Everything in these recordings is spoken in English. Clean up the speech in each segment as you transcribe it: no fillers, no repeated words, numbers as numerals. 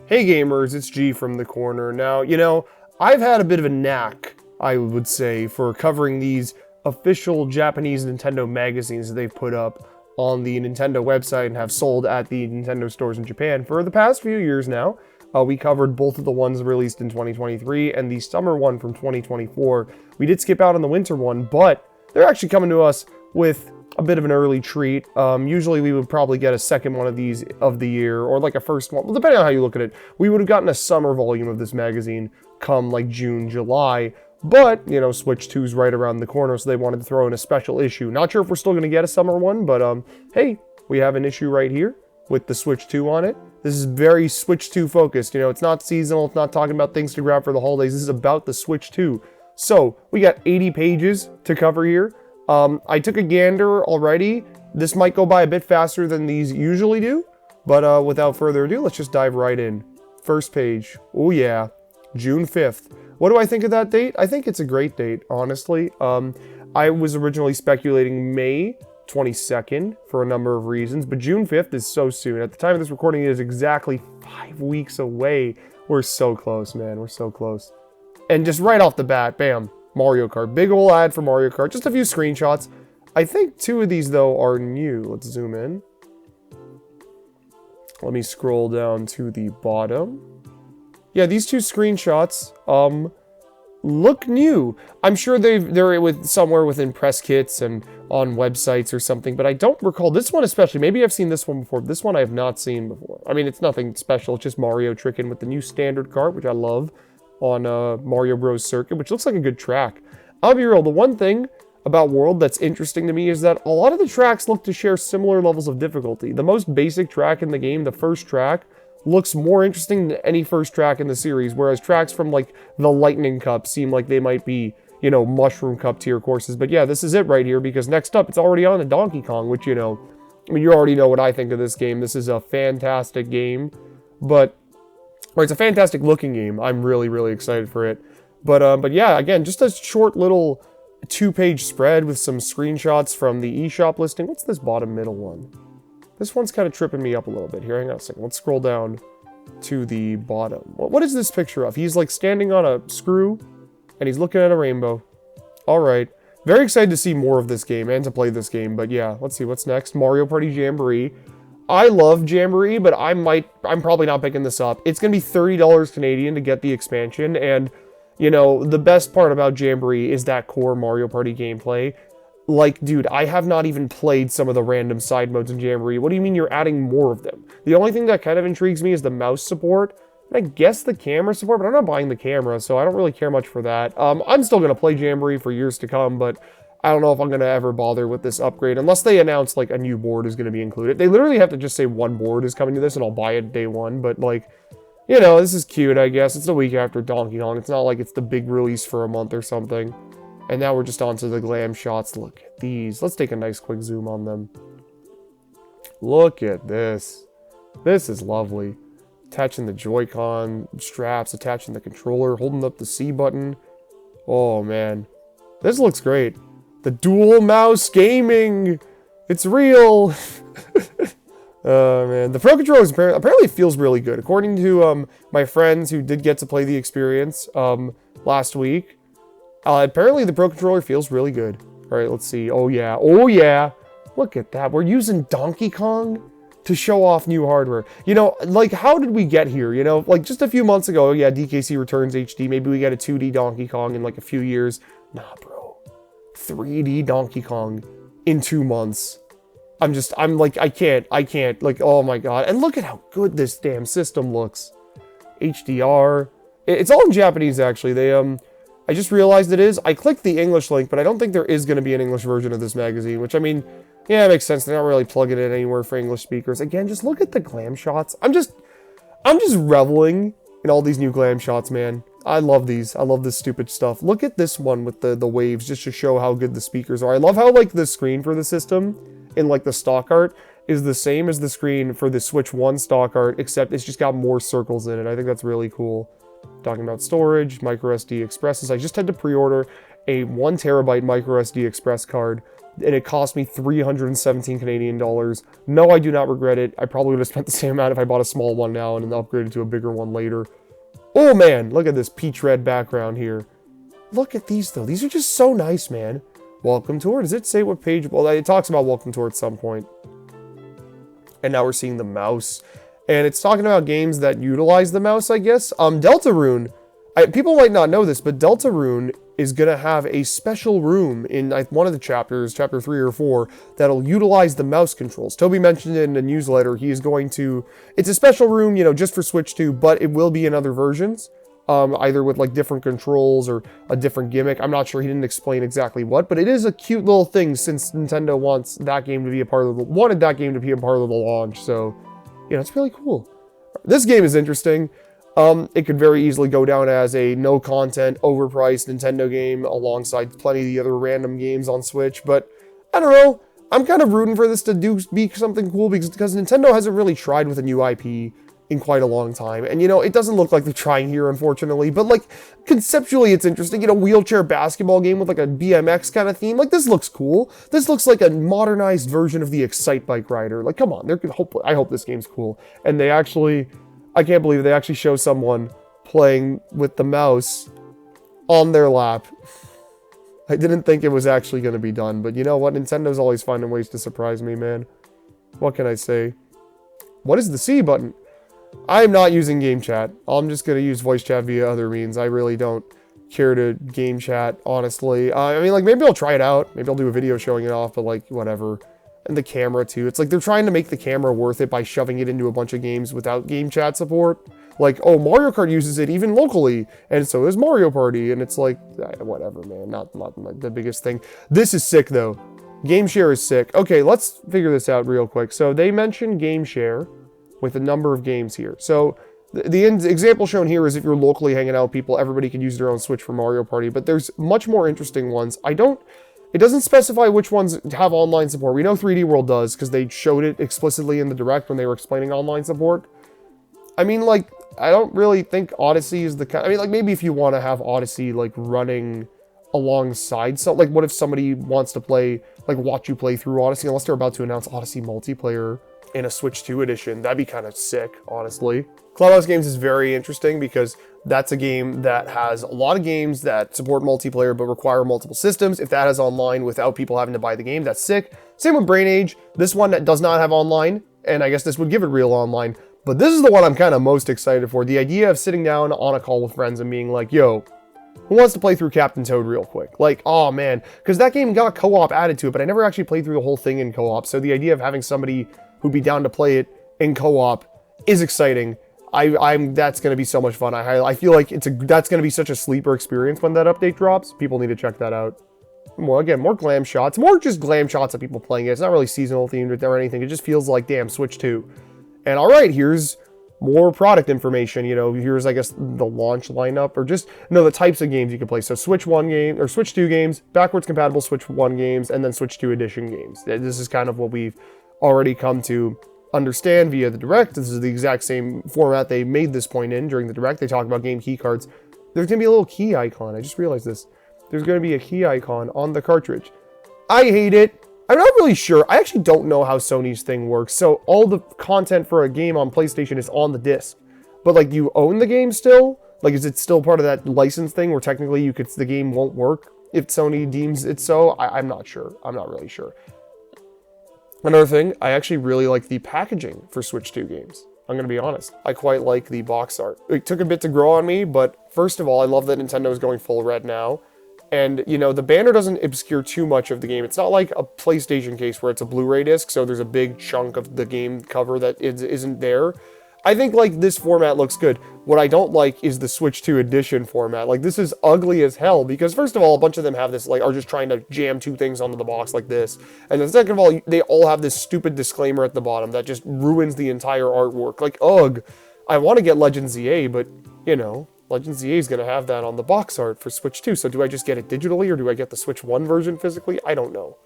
Hey gamers, it's G from the corner. Now, I've had a bit of a knack, I would say, for covering these official Japanese Nintendo magazines that they've put up on the Nintendo website and have sold at the Nintendo stores in Japan for the past few years now. We covered both of the ones released in 2023 and the summer one from 2024. We did skip out on the winter one, but they're actually coming to us with a bit of an early treat. Usually we would probably get a second one of these of the year, or like a first one. Well, depending on how you look at it, we would have gotten a summer volume of this magazine come like June, July. But, Switch 2's right around the corner, so they wanted to throw in a special issue. Not sure if we're still going to get a summer one, but hey, we have an issue right here with the Switch 2 on it. This is very Switch 2 focused. It's not seasonal. It's not talking about things to grab for the holidays. This is about the Switch 2. So, we got 80 pages to cover here. I took a gander already. This might go by a bit faster than these usually do, but without further ado, let's just dive right in. First page. Oh yeah, June 5th. What do I think of that date? I think it's a great date, honestly. I was originally speculating May 22nd for a number of reasons, but June 5th is so soon. At the time of this recording, it is exactly 5 weeks away. We're so close, man. We're so close. And just right off the bat, bam. Mario Kart. Big ol' ad for Mario Kart. Just a few screenshots. I think 2 of these, though, are new. Let's zoom in. Let me scroll down to the bottom. Yeah, these 2 screenshots, look new. I'm sure they're somewhere within press kits and on websites or something, but I don't recall this one especially. Maybe I've seen this one before. This one I have not seen before. I mean, it's nothing special. It's just Mario tricking with the new standard kart, which I love, on Mario Bros. Circuit, which looks like a good track. I'll be real, the one thing about World that's interesting to me is that a lot of the tracks look to share similar levels of difficulty. The most basic track in the game, the first track, looks more interesting than any first track in the series, whereas tracks from like the Lightning Cup seem like they might be, Mushroom Cup tier courses. But yeah, this is it right here, because next up it's already on to Donkey Kong, which, I mean, you already know what I think of this game. This is a fantastic game, or it's a fantastic looking game. I'm really, really excited for it. But yeah, again, just a short little 2-page spread with some screenshots from the eShop listing. What's this bottom middle one? This one's kind of tripping me up a little bit. Here, hang on a second. Let's scroll down to the bottom. What is this picture of? He's like standing on a screw and he's looking at a rainbow. All right. Very excited to see more of this game and to play this game. But yeah, let's see what's next. Mario Party Jamboree. I love Jamboree, but I'm probably not picking this up. It's going to be $30 Canadian to get the expansion, and, the best part about Jamboree is that core Mario Party gameplay. Like, dude, I have not even played some of the random side modes in Jamboree. What do you mean you're adding more of them? The only thing that kind of intrigues me is the mouse support, and I guess the camera support, but I'm not buying the camera, so I don't really care much for that. I'm still going to play Jamboree for years to come, but I don't know if I'm going to ever bother with this upgrade, unless they announce, like, a new board is going to be included. They literally have to just say one board is coming to this, and I'll buy it day one, but, like, this is cute, I guess. It's the week after Donkey Kong. It's not like it's the big release for a month or something. And now we're just on to the glam shots. Look at these. Let's take a nice quick zoom on them. Look at this. This is lovely. Attaching the Joy-Con straps, attaching the controller, holding up the C button. Oh, man. This looks great. The dual mouse gaming! It's real! Oh, man. The Pro Controller apparently feels really good. According to my friends who did get to play the experience last week, apparently the Pro Controller feels really good. Alright, let's see. Oh, yeah. Oh, yeah! Look at that. We're using Donkey Kong to show off new hardware. Like, how did we get here? Like, just a few months ago, yeah, DKC returns HD. Maybe we get a 2D Donkey Kong in, like, a few years. Nah, bro. 3D Donkey Kong in 2 months. I'm like, I can't, like, oh my god. And look at how good this damn system looks. HDR. It's all in Japanese, actually. I just realized it is. I clicked the English link, but I don't think there is going to be an English version of this magazine, which, I mean, yeah, it makes sense. They're not really plugging it anywhere for English speakers. Again, just look at the glam shots. I'm just reveling in all these new glam shots, man. I love these. I love this stupid stuff. Look at this one with the waves, just to show how good the speakers are. I love how, like, the screen for the system in, like, the stock art is the same as the screen for the Switch 1 stock art, except it's just got more circles in it. I think that's really cool. Talking about storage, microSD expresses. I just had to pre-order a 1 terabyte microSD express card and it cost me 317 Canadian dollars. No, I do not regret it. I probably would have spent the same amount if I bought a small one now and then upgraded to a bigger one later. Oh man, look at this peach red background here. Look at these though. These are just so nice, man. Welcome tour. Does it say what page? Well, it talks about welcome tour at some point. And now we're seeing the mouse. And it's talking about games that utilize the mouse, I guess. Deltarune. People might not know this, but Deltarune is going to have a special room in one of the chapters, chapter 3 or 4, that'll utilize the mouse controls. Toby mentioned it in the newsletter. He is going to... It's a special room, you know, just for Switch 2, but it will be in other versions. Either with, like, different controls or a different gimmick. I'm not sure. He didn't explain exactly what, but it is a cute little thing since Nintendo wants that game to be a part of the... Wanted that game to be a part of the launch, so... You know, it's really cool. This game is interesting. It could very easily go down as a no-content, overpriced Nintendo game alongside plenty of the other random games on Switch, but I don't know. I'm kind of rooting for this to be something cool because Nintendo hasn't really tried with a new IP in quite a long time. And, you know, it doesn't look like they're trying here, unfortunately, but, like, conceptually it's interesting. You know, wheelchair basketball game with, like, a BMX kind of theme. Like, this looks cool. This looks like a modernized version of the Excite Bike Rider. Like, come on. I hope this game's cool. And they actually... I can't believe they actually show someone playing with the mouse on their lap. I didn't think it was actually going to be done, but you know what? Nintendo's always finding ways to surprise me, man. What can I say? What is the C button? I'm not using game chat. I'm just going to use voice chat via other means. I really don't care to game chat, honestly. I mean, like, maybe I'll try it out. Maybe I'll do a video showing it off, but, like, whatever. And the camera too. It's like they're trying to make the camera worth it by shoving it into a bunch of games without game chat support. Like, oh, Mario Kart uses it even locally, and so does Mario Party. And it's like, whatever, man. Not like the biggest thing. This is sick though. Game share is sick. Okay, let's figure this out real quick. So they mentioned game share with a number of games here. So the example shown here is if you're locally hanging out with people, everybody can use their own Switch for Mario Party. But there's much more interesting ones. It doesn't specify which ones have online support. We know 3D World does, because they showed it explicitly in the Direct when they were explaining online support. I mean, like, I don't really think Odyssey is the kind... I mean, like, maybe if you want to have Odyssey, like, running alongside... So, like, what if somebody wants to play, like, watch you play through Odyssey, unless they're about to announce Odyssey multiplayer in a Switch 2 edition. That'd be kind of sick, honestly. Clubhouse Games is very interesting because that's a game that has a lot of games that support multiplayer but require multiple systems. If that has online without people having to buy the game, that's sick. Same with Brain Age. This one that does not have online, and I guess this would give it real online. But this is the one I'm kind of most excited for. The idea of sitting down on a call with friends and being like, yo, who wants to play through Captain Toad real quick? Like, oh man, because that game got co-op added to it, but I never actually played through the whole thing in co-op. So the idea of having somebody who'd be down to play it in co-op is exciting. That's going to be so much fun. I feel like that's going to be such a sleeper experience when that update drops. People need to check that out. Well, again, more glam shots. More just glam shots of people playing it. It's not really seasonal themed or anything. It just feels like, damn, Switch 2. And all right, here's more product information. You know, here's, I guess, the launch lineup or just, no, the types of games you can play. So Switch 1 game or Switch 2 games, backwards compatible Switch 1 games, and then Switch 2 edition games. This is kind of what we've already come to understand via the Direct. This is the exact same format they made this point in during the Direct. They talk about game key cards. There's going to be a little key icon. I just realized this. There's going to be a key icon on the cartridge. I hate it. I'm not really sure. I actually don't know how Sony's thing works. So all the content for a game on PlayStation is on the disc. But like, you own the game still? Like, is it still part of that license thing where technically the game won't work if Sony deems it so? I'm not sure. I'm not really sure. Another thing, I actually really like the packaging for Switch 2 games. I'm going to be honest. I quite like the box art. It took a bit to grow on me, but first of all, I love that Nintendo is going full red now. And, you know, the banner doesn't obscure too much of the game. It's not like a PlayStation case where it's a Blu-ray disc, so there's a big chunk of the game cover that isn't there. I think, like, this format looks good. What I don't like is the Switch 2 edition format. Like, this is ugly as hell because, first of all, a bunch of them have this, like, are just trying to jam two things onto the box like this. And then second of all, they all have this stupid disclaimer at the bottom that just ruins the entire artwork. Like, ugh. I want to get Legend ZA, but, you know, Legend ZA is going to have that on the box art for Switch 2. So do I just get it digitally or do I get the Switch 1 version physically? I don't know.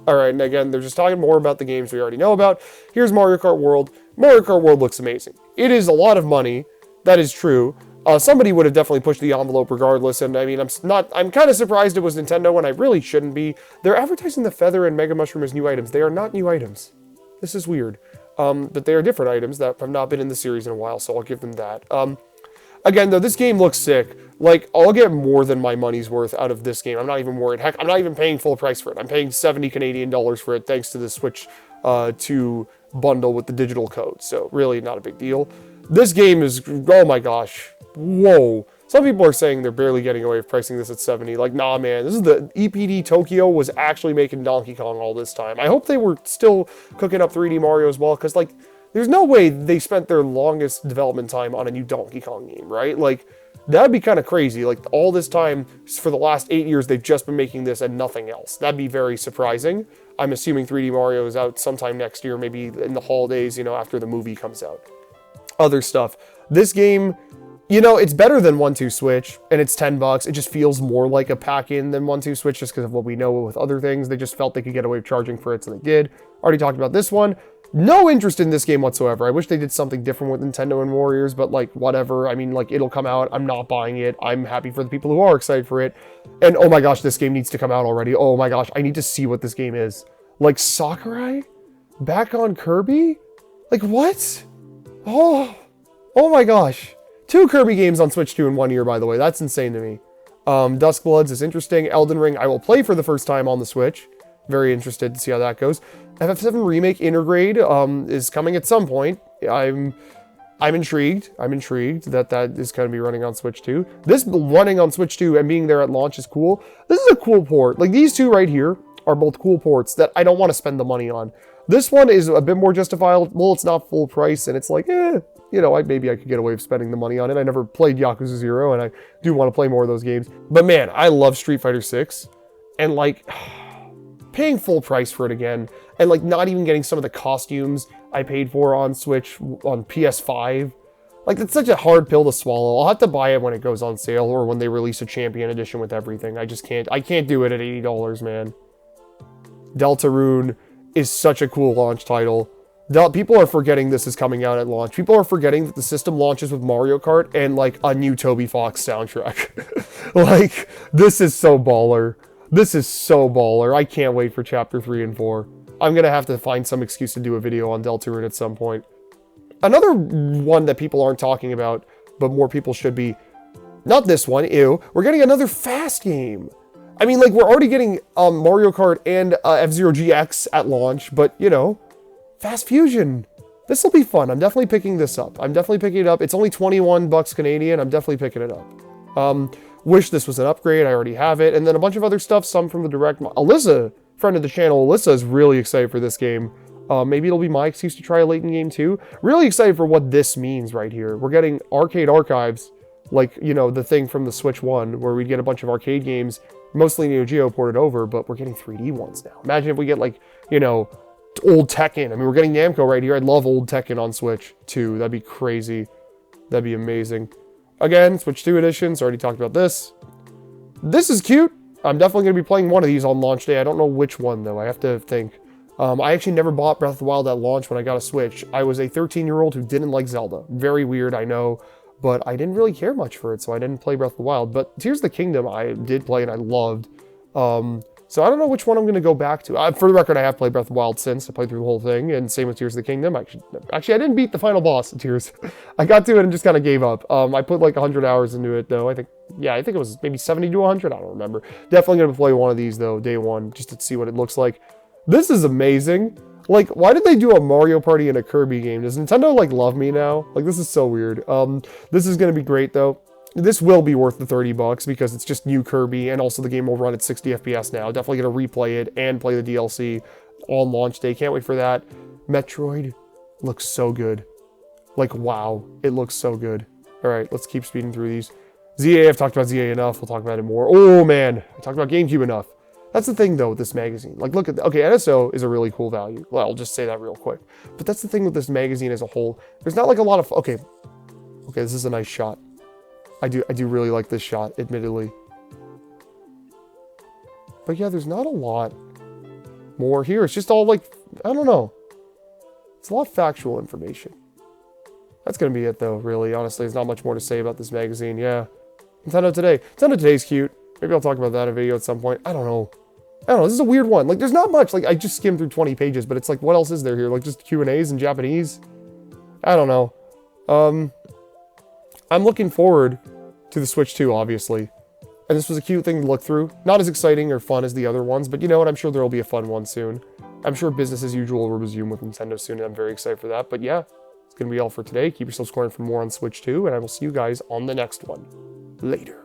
Alright, and again, they're just talking more about the games we already know about. Here's Mario Kart World. Mario Kart World looks amazing. It is a lot of money, that is true, Somebody would have definitely pushed the envelope regardless, and I mean, I'm kind of surprised it was Nintendo when I really shouldn't be. They're advertising the Feather and Mega Mushroom as new items. They are not new items. This is weird. But they are different items that have not been in the series in a while, so I'll give them that. Again, though, this game looks sick. Like, I'll get more than my money's worth out of this game. I'm not even worried. Heck, I'm not even paying full price for it. I'm paying 70 Canadian dollars for it, thanks to the Switch 2 bundle with the digital code. So, really not a big deal. This game is, oh my gosh. Whoa. Some people are saying they're barely getting away with pricing this at 70. Like, nah, man. This is the EPD Tokyo was actually making Donkey Kong all this time. I hope they were still cooking up 3D Mario as well, because, like, there's no way they spent their longest development time on a new Donkey Kong game, right? Like, that'd be kind of crazy. Like, all this time, for the last 8 years, they've just been making this and nothing else. That'd be very surprising. I'm assuming 3D Mario is out sometime next year, maybe in the holidays, you know, after the movie comes out. Other stuff. This game, you know, it's better than 1-2 Switch, and it's $10. It just feels more like a pack-in than 1-2 Switch, just because of what we know with other things. They just felt they could get away with charging for it, so they did. Already talked about this one. No interest in this game whatsoever. I wish they did something different with Nintendo and Warriors, but, like, whatever. I mean, like, it'll come out. I'm not buying it. I'm happy for the people who are excited for it. And, oh my gosh, this game needs to come out already. Oh my gosh, I need to see what this game is. Like, Sakurai? Back on Kirby? Like, what? Oh my gosh. 2 Kirby games on Switch 2 in 1 year, by the way. That's insane to me. Duskbloods is interesting. Elden Ring, I will play for the first time on the Switch. Very interested to see how that goes. FF7 Remake Intergrade is coming at some point. I'm intrigued. I'm intrigued that is going to be running on Switch 2. This running on Switch 2 and being there at launch is cool. This is a cool port. Like, these two right here are both cool ports that I don't want to spend the money on. This one is a bit more justifiable. Well, it's not full price, and it's like, you know, maybe I could get away with spending the money on it. I never played Yakuza 0, and I do want to play more of those games. But man, I love Street Fighter 6, and like, paying full price for it again, and like not even getting some of the costumes I paid for on Switch, on PS5. Like, it's such a hard pill to swallow. I'll have to buy it when it goes on sale, or when they release a Champion Edition with everything. I can't do it at $80, man. Deltarune is such a cool launch title. People are forgetting this is coming out at launch. People are forgetting that the system launches with Mario Kart and, like, a new Toby Fox soundtrack. Like, this is so baller. This is so baller. I can't wait for Chapter 3 and 4. I'm gonna have to find some excuse to do a video on Deltarune at some point. Another one that people aren't talking about, but more people should be. Not this one, ew. We're getting another Fast game. I mean, like, we're already getting Mario Kart and F-Zero GX at launch, but, you know, Fast Fusion. This will be fun. I'm definitely picking this up. I'm definitely picking it up. It's only 21 bucks Canadian. I'm definitely picking it up. Wish this was an upgrade. I already have it. And then a bunch of other stuff, some from the direct. Alyssa, friend of the channel, Alyssa is really excited for this game. Maybe it'll be my excuse to try a Layton game too. Really excited for what this means right here. We're getting arcade archives, like, you know, the thing from the Switch 1, where we'd get a bunch of arcade games, mostly Neo Geo ported over, but we're getting 3D ones now. Imagine if we get, like, you know, old Tekken. I mean, we're getting Namco right here. I'd love old Tekken on Switch 2. That'd be crazy. That'd be amazing. Again, Switch 2 editions. Already talked about this. This is cute. I'm definitely going to be playing one of these on launch day. I don't know which one, though. I have to think. I actually never bought Breath of the Wild at launch when I got a Switch. I was a 13-year-old who didn't like Zelda. Very weird, I know. But I didn't really care much for it, so I didn't play Breath of the Wild. But Tears of the Kingdom I did play and I loved. So I don't know which one I'm going to go back to. For the record, I have played Breath of the Wild since. I played through the whole thing, and same with Tears of the Kingdom. Actually, I didn't beat the final boss of Tears. I got to it and just kind of gave up. I put like 100 hours into it, though. I think it was maybe 70 to 100. I don't remember. Definitely going to play one of these, though, day one, just to see what it looks like. This is amazing. Like, why did they do a Mario Party and a Kirby game? Does Nintendo, like, love me now? Like, this is so weird. This is going to be great, though. This will be worth the 30 bucks because it's just new Kirby, and also the game will run at 60 FPS now. Definitely going to replay it and play the DLC on launch day. Can't wait for that. Metroid looks so good. Like, wow. It looks so good. All right, let's keep speeding through these. ZA, I've talked about ZA enough. We'll talk about it more. Oh, man. I talked about GameCube enough. That's the thing, though, with this magazine. Like, look at... Okay, NSO is a really cool value. Well, I'll just say that real quick. But that's the thing with this magazine as a whole. There's not, like, a lot of... Okay, this is a nice shot. I do really like this shot, admittedly. But yeah, there's not a lot more here. It's just all, like... I don't know. It's a lot of factual information. That's going to be it, though, really. Honestly, there's not much more to say about this magazine. Yeah. Nintendo Today. Nintendo Today's cute. Maybe I'll talk about that in a video at some point. I don't know. This is a weird one. Like, there's not much. Like, I just skimmed through 20 pages, but it's like, what else is there here? Like, just Q&As in Japanese? I don't know. I'm looking forward to the Switch 2, obviously. And this was a cute thing to look through. Not as exciting or fun as the other ones, but you know what? I'm sure there will be a fun one soon. I'm sure business as usual will resume with Nintendo soon, and I'm very excited for that. But yeah, it's going to be all for today. Keep yourself scoring for more on Switch 2, and I will see you guys on the next one. Later.